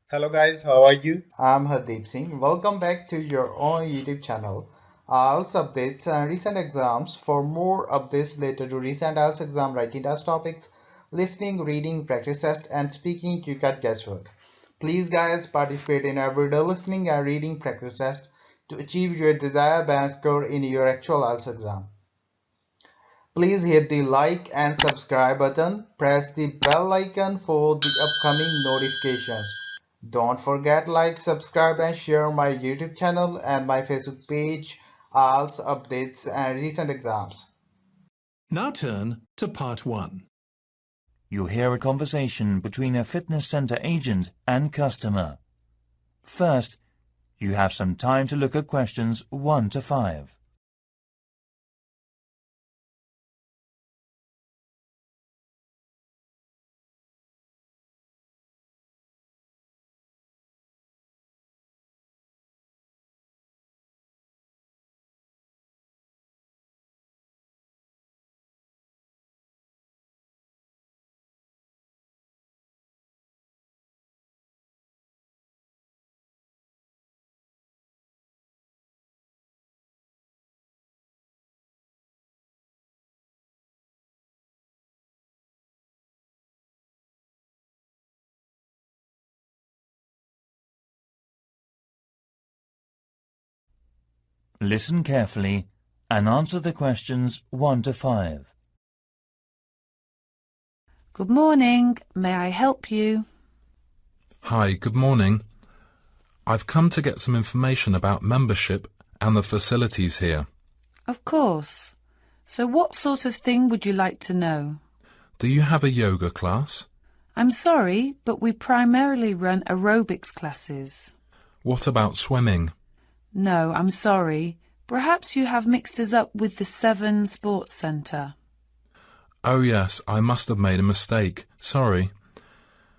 Hello guys, how are you? I'm Hardeep Singh. Welcome back to your own YouTube channel. IELTS updates and recent exams. For more updates related to recent IELTS exam writing test topics, listening, reading, practice test, and speaking, you got guesswork. Please guys participate in everyday listening and reading practice test to achieve your desired band score in your actual IELTS exam. Please hit the like and subscribe button. Press the bell icon for the upcoming notifications. Don't forget like, subscribe and share my YouTube channel and my Facebook page, IELTS updates and recent exams. Now turn to part 1. You'll hear a conversation between a fitness centre agent and customer. First, you have some time to look at questions 1 to 5. Listen carefully and answer the questions 1 to 5. Good morning. May I help you? Hi, good morning. I've come to get some information about membership and the facilities here. Of course. So what sort of thing would you like to know? Do you have a yoga class? I'm sorry, but we primarily run aerobics classes. What about swimming? No, I'm sorry. Perhaps you have mixed us up with the 7 Sports Centre. Oh yes, I must have made a mistake. Sorry.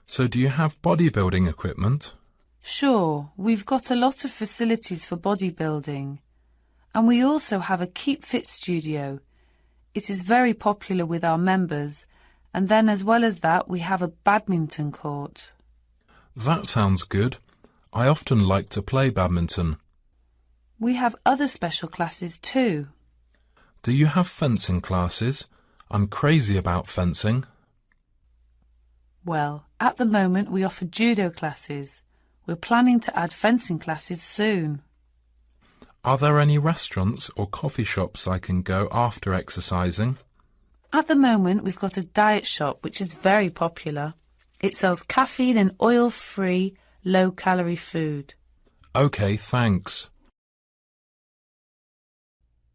So do you have bodybuilding equipment? Sure, we've got a lot of facilities for bodybuilding. And we also have a Keep Fit studio. It is very popular with our members. And then as well as that, we have a badminton court. That sounds good. I often like to play badminton. We have other special classes too. Do you have fencing classes? I'm crazy about fencing. Well, at the moment we offer judo classes. We're planning to add fencing classes soon. Are there any restaurants or coffee shops I can go after exercising? At the moment we've got a diet shop which is very popular. It sells caffeine and oil-free, low-calorie food. OK, thanks.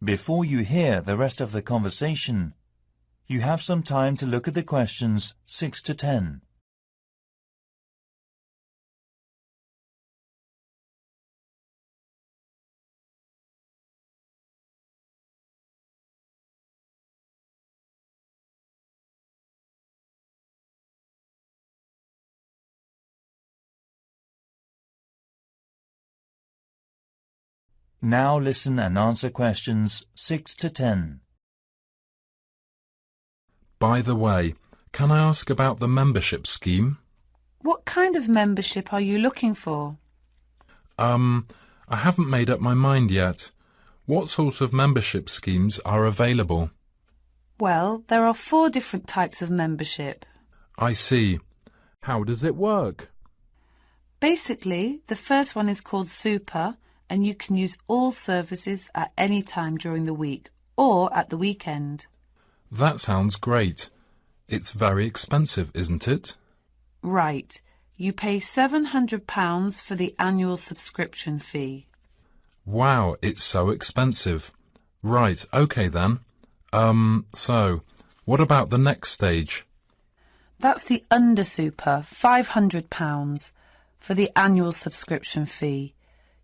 Before you hear the rest of the conversation, you have some time to look at the questions 6 to 10. Now listen and answer questions 6 to 10. By the way, can I ask about the membership scheme? What kind of membership are you looking for? I haven't made up my mind yet. What sort of membership schemes are available? Well, there are 4 different types of membership. I see. How does it work? Basically, the first one is called Super, and you can use all services at any time during the week or at the weekend. That sounds great. It's very expensive, isn't it? Right. You pay £700 for the annual subscription fee. Wow, it's so expensive. Right, OK then. So, what about the next stage? That's the Under Super, £500 for the annual subscription fee.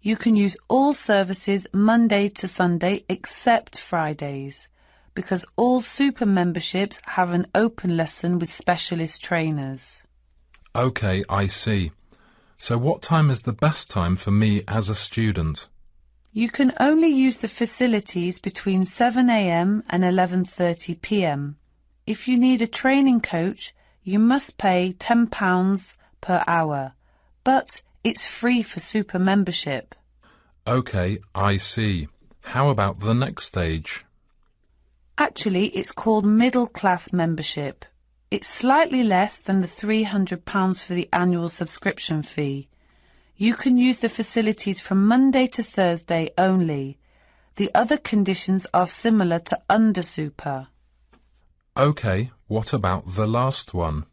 You can use all services Monday to Sunday except Fridays, because all super memberships have an open lesson with specialist trainers. OK, I see. So what time is the best time for me as a student? You can only use the facilities between 7 a.m. and 11:30 p.m. If you need a training coach, you must pay £10 per hour. but it's free for super membership. OK, I see. How about the next stage? Actually, it's called middle class membership. It's slightly less than the £300 for the annual subscription fee. You can use the facilities from Monday to Thursday only. The other conditions are similar to under super. OK, what about the last one?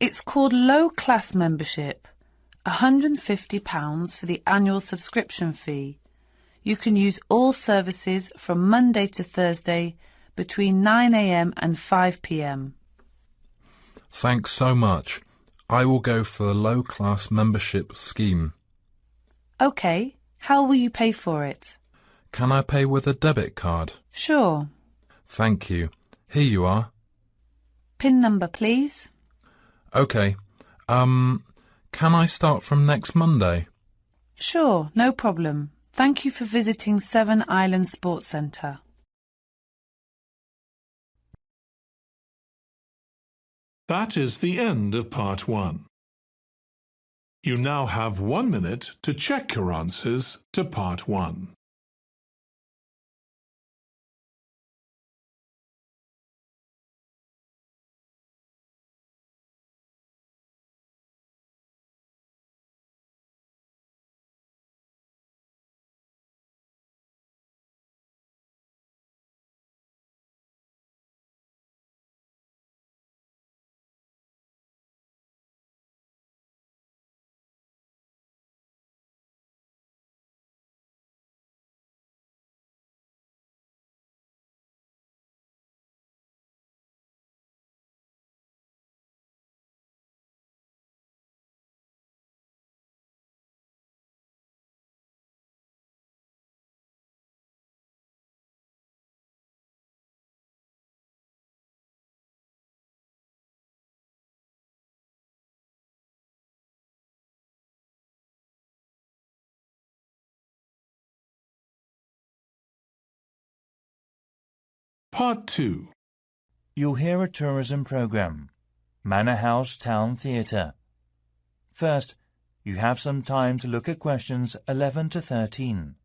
It's called low class membership. £150 for the annual subscription fee. You can use all services from Monday to Thursday between 9 a.m. and 5 p.m. Thanks so much. I will go for the low-class membership scheme. OK, how will you pay for it? Can I pay with a debit card? Sure. Thank you. Here you are. PIN number, please. OK. Can I start from next Monday? Sure, no problem. Thank you for visiting Seven Islands Sports Centre. That is the end of part 1. You now have 1 minute to check your answers to part 1. Part 2. You'll hear a tourism programme. Manor House Town Theatre. First, you have some time to look at questions 11 to 13.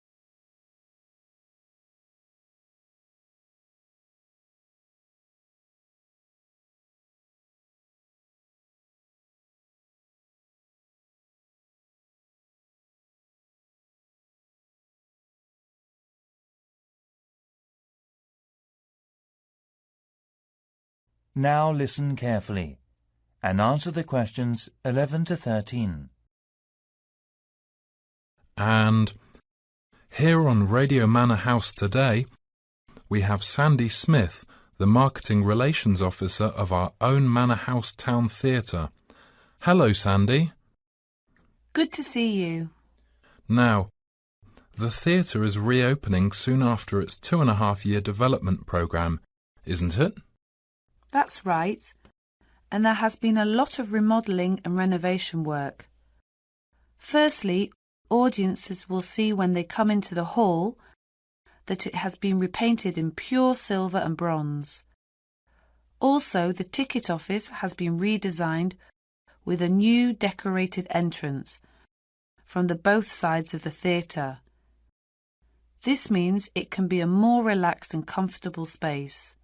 Now listen carefully and answer the questions 11 to 13. And here on Radio Manor House today, we have Sandy Smith, the Marketing Relations Officer of our own Manor House Town Theatre. Hello, Sandy. Good to see you. Now, the theatre is reopening soon after its 2.5-year development programme, isn't it? That's right. And there has been a lot of remodelling and renovation work. Firstly, audiences will see when they come into the hall that it has been repainted in pure silver and bronze. Also, the ticket office has been redesigned with a new decorated entrance from both sides of the theatre. This means it can be a more relaxed and comfortable space.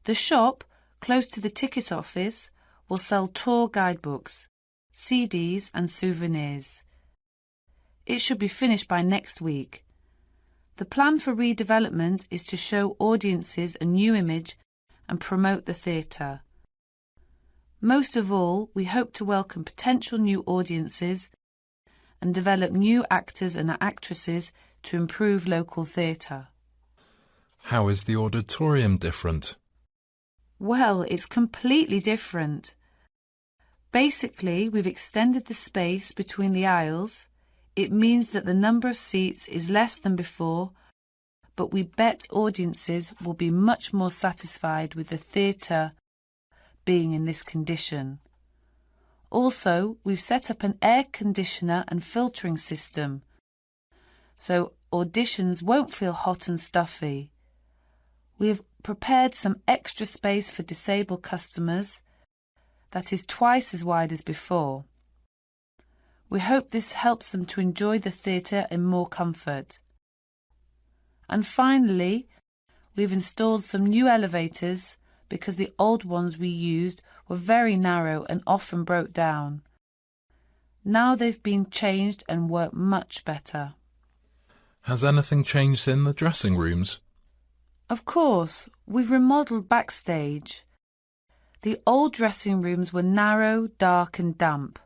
The shop, close to the ticket office, will sell tour guidebooks, CDs and souvenirs. It should be finished by next week. The plan for redevelopment is to show audiences a new image and promote the theatre. Most of all, we hope to welcome potential new audiences and develop new actors and actresses to improve local theatre. How is the auditorium different? Well, it's completely different. Basically, we've extended the space between the aisles. It means that the number of seats is less than before, but we bet audiences will be much more satisfied with the theatre being in this condition. Also, we've set up an air conditioner and filtering system, so auditions won't feel hot and stuffy. We have prepared some extra space for disabled customers that is twice as wide as before. We hope this helps them to enjoy the theatre in more comfort. And finally, we've installed some new elevators because the old ones we used were very narrow and often broke down. Now they've been changed and work much better. Has anything changed in the dressing rooms? Of course, we've remodelled backstage. The old dressing rooms were narrow, dark and damp,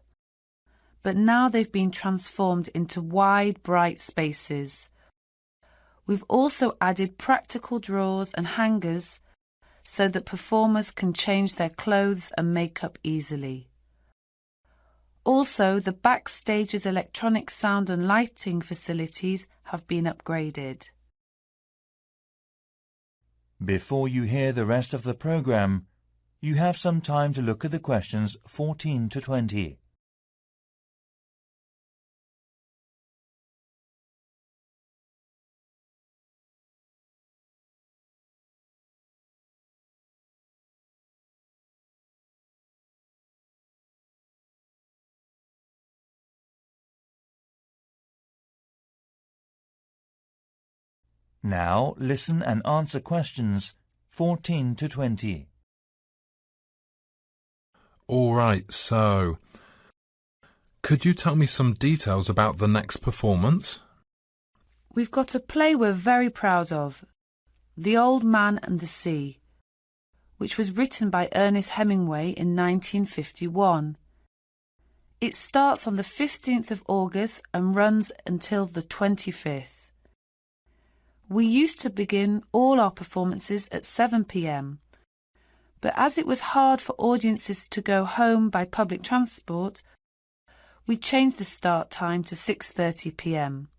but now they've been transformed into wide, bright spaces. We've also added practical drawers and hangers so that performers can change their clothes and makeup easily. Also, the backstage's electronic sound and lighting facilities have been upgraded. Before you hear the rest of the program, you have some time to look at the questions 14 to 20. Now listen and answer questions 14 to 20. All right, so could you tell me some details about the next performance? We've got a play we're very proud of, The Old Man and the Sea, which was written by Ernest Hemingway in 1951. It starts on the 15th of August and runs until the 25th. We used to begin all our performances at 7 p.m, but as it was hard for audiences to go home by public transport, we changed the start time to 6:30 p.m.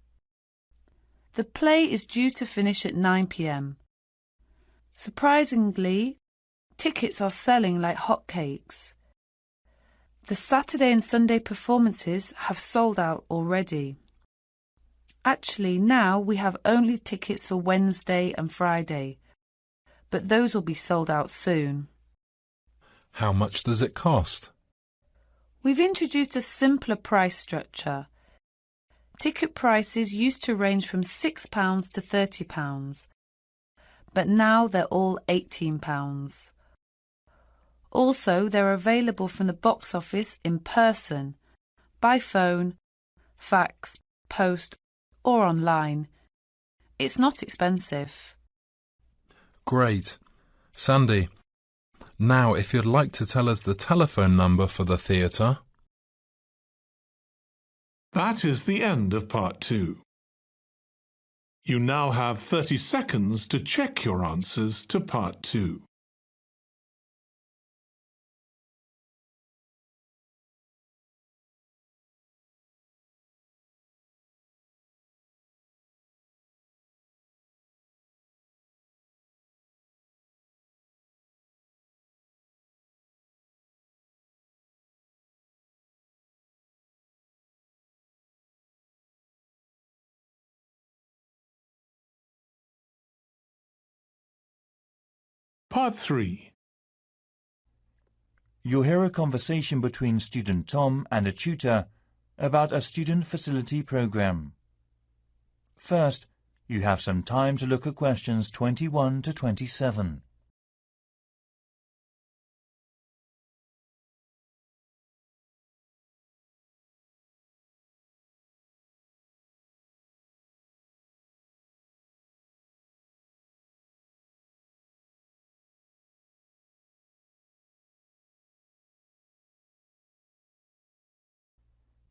The play is due to finish at 9 p.m. Surprisingly, tickets are selling like hotcakes. The Saturday and Sunday performances have sold out already. Actually, now we have only tickets for Wednesday and Friday, but those will be sold out soon. How much does it cost? We've introduced a simpler price structure. Ticket prices used to range from £6 to £30, but now they're all £18. Also, they're available from the box office in person, by phone, fax, post, or online. It's not expensive. Great. Sandy, now if you'd like to tell us the telephone number for the theatre. That is the end of part 2. You now have 30 seconds to check your answers to part 2. Part 3. You'll hear a conversation between student Tom and a tutor about a student facility program. First, you have some time to look at questions 21 to 27.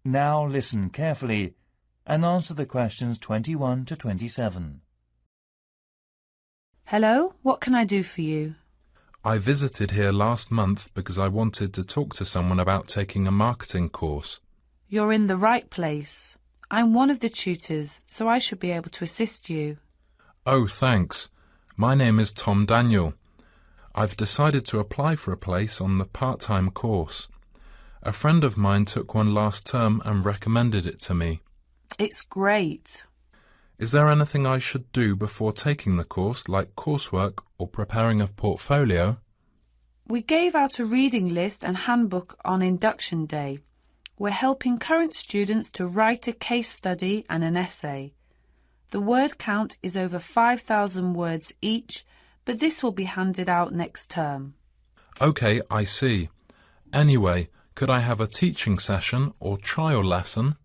Now listen carefully and answer the questions 21 to 27. Hello, what can I do for you? I visited here last month because I wanted to talk to someone about taking a marketing course. You're in the right place. I'm one of the tutors, so I should be able to assist you. Oh, thanks. My name is Tom Daniel. I've decided to apply for a place on the part-time course. A friend of mine took one last term and recommended it to me. It's great. Is there anything I should do before taking the course, like coursework or preparing a portfolio? We gave out a reading list and handbook on induction day. We're helping current students to write a case study and an essay. The word count is over 5,000 words each, but this will be handed out next term. OK, I see. Anyway, could I have a teaching session or trial lesson?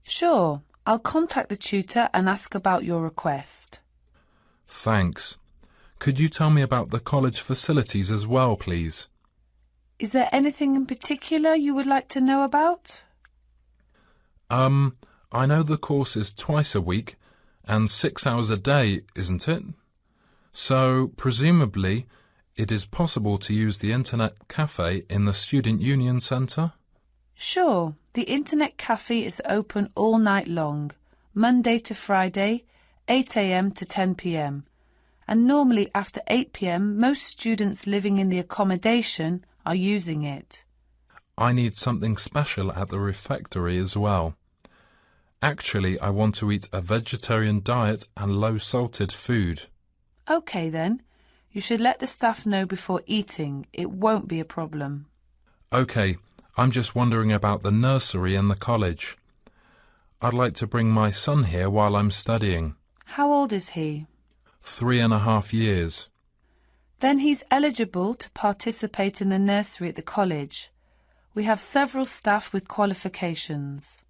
Sure, I'll contact the tutor and ask about your request. Thanks. Could you tell me about the college facilities as well, please? Is there anything in particular you would like to know about? I know the course is twice a week and 6 hours a day, isn't it? So, presumably, it is possible to use the Internet Cafe in the Student Union Centre? Sure, the Internet Cafe is open all night long, Monday to Friday, 8 a.m. to 10 p.m. And normally after 8 p.m. most students living in the accommodation are using it. I need something special at the refectory as well. Actually, I want to eat a vegetarian diet and low-salted food. OK then, you should let the staff know before eating. It won't be a problem. OK, I'm just wondering about the nursery and the college. I'd like to bring my son here while I'm studying. How old is he? 3.5 years. Then he's eligible to participate in the nursery at the college. We have several staff with qualifications.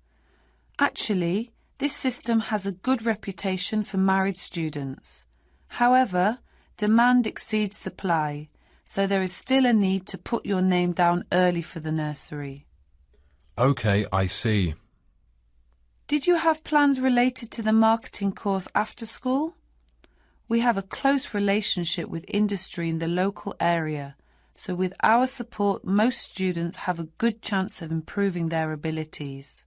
Actually, this system has a good reputation for married students. However, demand exceeds supply, so there is still a need to put your name down early for the nursery. OK, I see. Did you have plans related to the marketing course after school? We have a close relationship with industry in the local area, so with our support most students have a good chance of improving their abilities.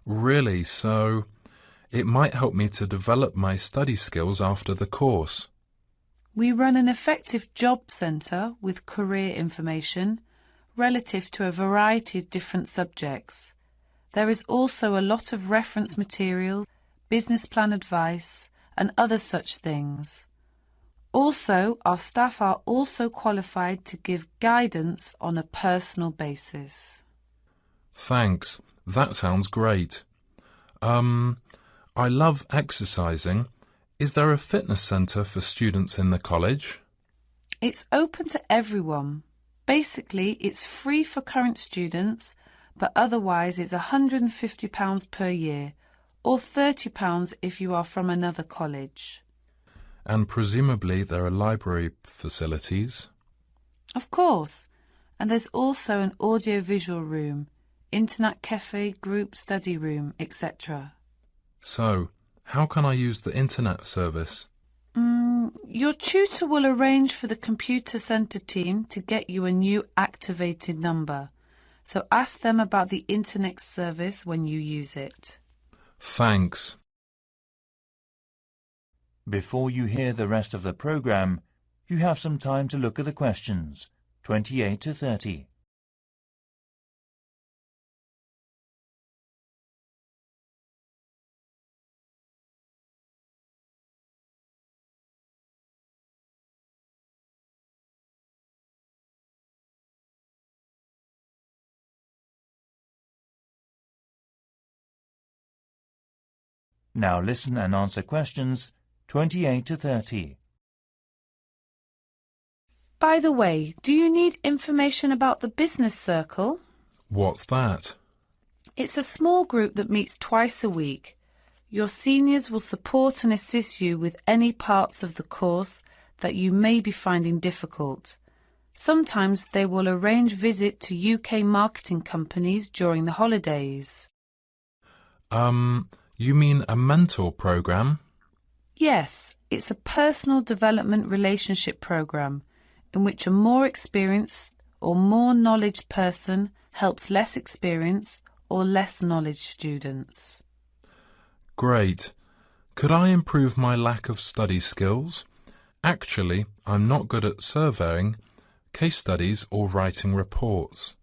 Really? So it might help me to develop my study skills after the course. We run an effective job centre with career information relative to a variety of different subjects. There is also a lot of reference material, business plan advice, and other such things. Also, our staff are also qualified to give guidance on a personal basis. Thanks. That sounds great. I love exercising. Is there a fitness centre for students in the college? It's open to everyone. Basically, it's free for current students, but otherwise it's £150 per year, or £30 if you are from another college. And presumably there are library facilities? Of course. And there's also an audio-visual room, internet cafe, group study room, etc. So, how can I use the internet service? Your tutor will arrange for the computer centre team to get you a new activated number. So ask them about the internet service when you use it. Thanks. Before you hear the rest of the programme, you have some time to look at the questions, 28 to 30. Now listen and answer questions 28 to 30. By the way, do you need information about the business circle? What's that? It's a small group that meets twice a week. Your seniors will support and assist you with any parts of the course that you may be finding difficult. Sometimes they will arrange visit to UK marketing companies during the holidays. You mean a mentor programme? Yes, it's a personal development relationship programme in which a more experienced or more knowledge person helps less experienced or less knowledge students. Great. Could I improve my lack of study skills? Actually, I'm not good at surveying, case studies or writing reports.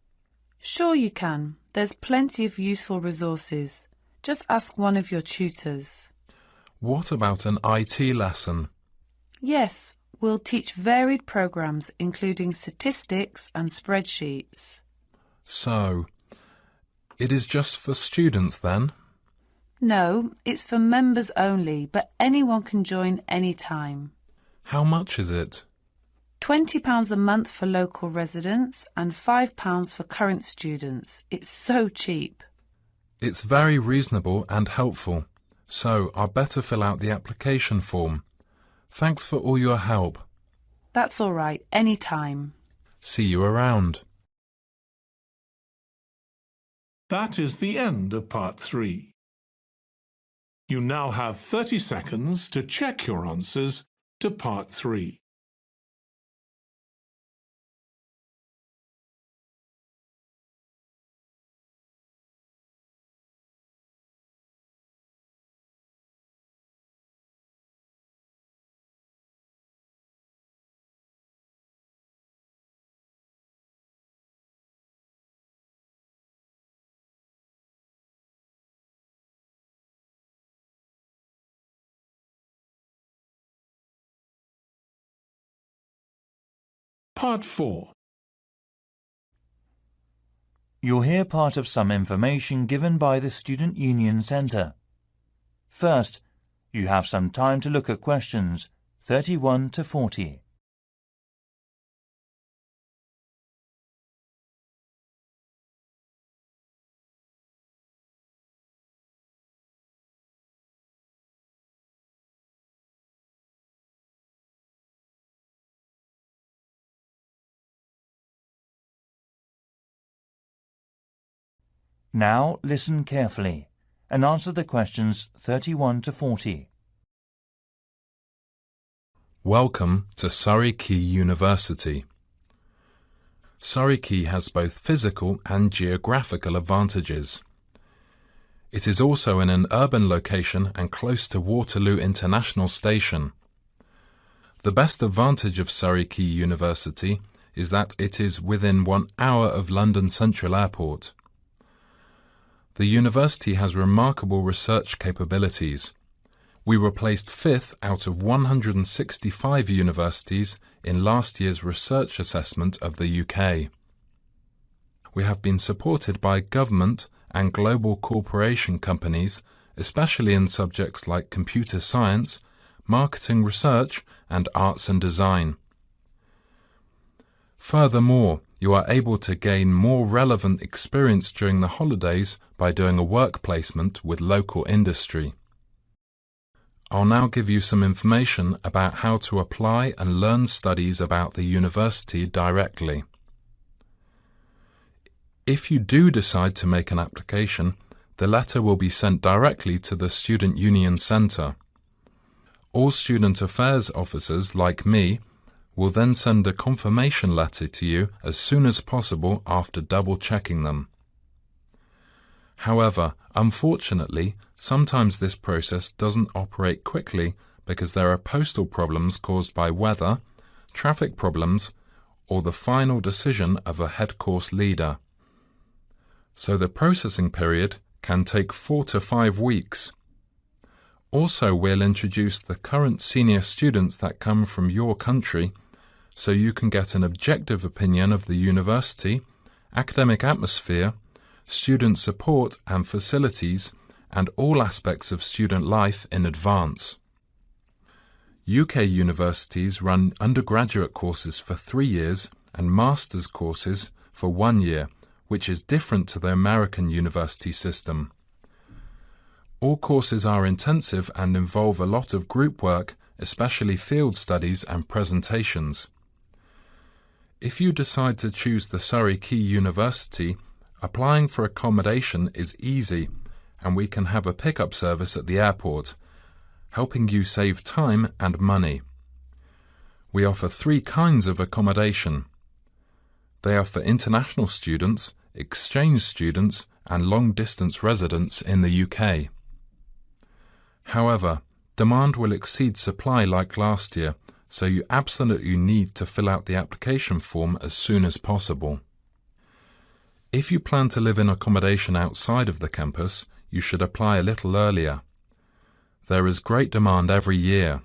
Sure you can. There's plenty of useful resources. Just ask one of your tutors. What about an IT lesson? Yes, we'll teach varied programs including statistics and spreadsheets. So, It is just for students then? No, it's for members only, but anyone can join any time. How much is it? £20 a month for local residents and £5 for current students. It's so cheap. It's very reasonable and helpful, so I'd better fill out the application form. Thanks for all your help. That's all right, any time. See you around. That is the end of Part 3. You now have 30 seconds to check your answers to Part 3. Part 4. You'll hear part of some information given by the Student Union Centre. First, you have some time to look at questions 31 to 40. Now listen carefully and answer the questions 31 to 40. Welcome to Surrey Quay University. Surrey Quay has both physical and geographical advantages. It is also in an urban location and close to Waterloo International Station. The best advantage of Surrey Quay University is that it is within 1 hour of London Central Airport. The university has remarkable research capabilities. We were placed 5th out of 165 universities in last year's research assessment of the UK. We have been supported by government and global corporation companies, especially in subjects like computer science, marketing research, and arts and design. Furthermore, you are able to gain more relevant experience during the holidays by doing a work placement with local industry. I'll now give you some information about how to apply and learn studies about the university directly. If you do decide to make an application, the letter will be sent directly to the Student Union Centre. All student affairs officers, like me, will then send a confirmation letter to you as soon as possible after double-checking them. However, unfortunately, sometimes this process doesn't operate quickly because there are postal problems caused by weather, traffic problems, or the final decision of a head course leader. So the processing period can take 4 to 5 weeks. Also, we'll introduce the current senior students that come from your country so you can get an objective opinion of the university, academic atmosphere, student support and facilities, and all aspects of student life in advance. UK universities run undergraduate courses for 3 years and master's courses for 1 year, which is different to the American university system. All courses are intensive and involve a lot of group work, especially field studies and presentations. If you decide to choose the Surrey Quay University, applying for accommodation is easy, and we can have a pickup service at the airport, helping you save time and money. We offer 3 kinds of accommodation. They are for international students, exchange students, and long-distance residents in the UK. However, demand will exceed supply like last year, so you absolutely need to fill out the application form as soon as possible. If you plan to live in accommodation outside of the campus, you should apply a little earlier. There is great demand every year.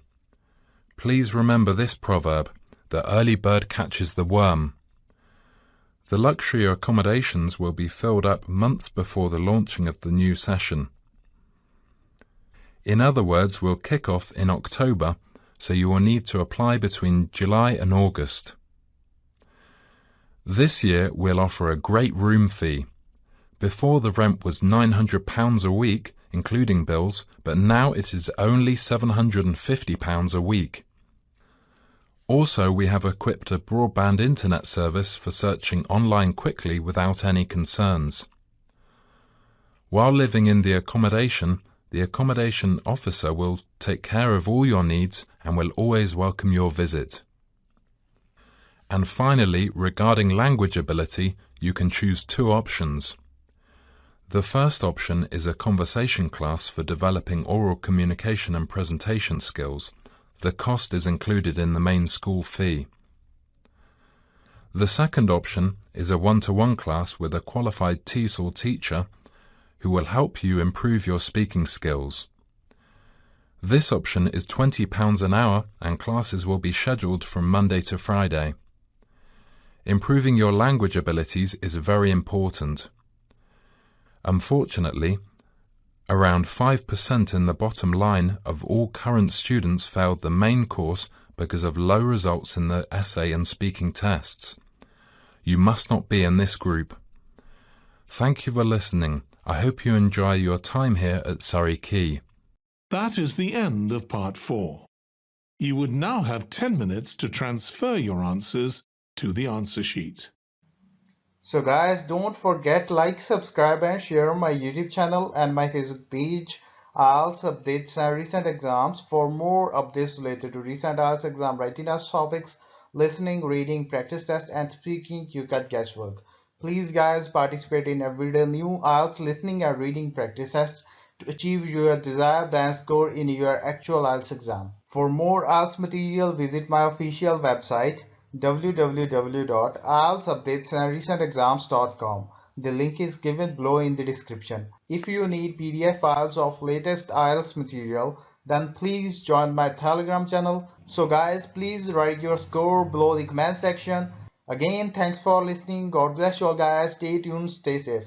Please remember this proverb, "The early bird catches the worm." The luxury accommodations will be filled up months before the launching of the new session. In other words, we'll kick off in October, so you will need to apply between July and August. This year we'll offer a great room fee. Before the rent was £900 a week, including bills, but now it is only £750 a week. Also, we have equipped a broadband internet service for searching online quickly without any concerns. While living in the accommodation officer will take care of all your needs and will always welcome your visit. And finally, regarding language ability, you can choose two options. The first option is a conversation class for developing oral communication and presentation skills. The cost is included in the main school fee. The second option is a one-to-one class with a qualified TESOL teacher who will help you improve your speaking skills. This option is £20 an hour and classes will be scheduled from Monday to Friday. Improving your language abilities is very important. Unfortunately, around 5% in the bottom line of all current students failed the main course because of low results in the essay and speaking tests. You must not be in this group. Thank you for listening. I hope you enjoy your time here at Surrey Quay. That is the end of part 4. You would now have 10 minutes to transfer your answers to the answer sheet. So guys, don't forget like, subscribe and share my YouTube channel and my Facebook page, IELTS updates and recent exams. For more updates related to recent IELTS exam writing test topics, listening, reading, practice test and speaking, you got guesswork. Please guys, participate in everyday new IELTS listening and reading practice tests to achieve your desired band score in your actual IELTS exam. For more IELTS material, visit my official website www.ieltsupdatesandrecentexams.com. The link is given below in the description. If you need PDF files of latest IELTS material, then please join my Telegram channel. So guys, please write your score below the comment section. Again, thanks for listening. God bless you all guys. Stay tuned, stay safe.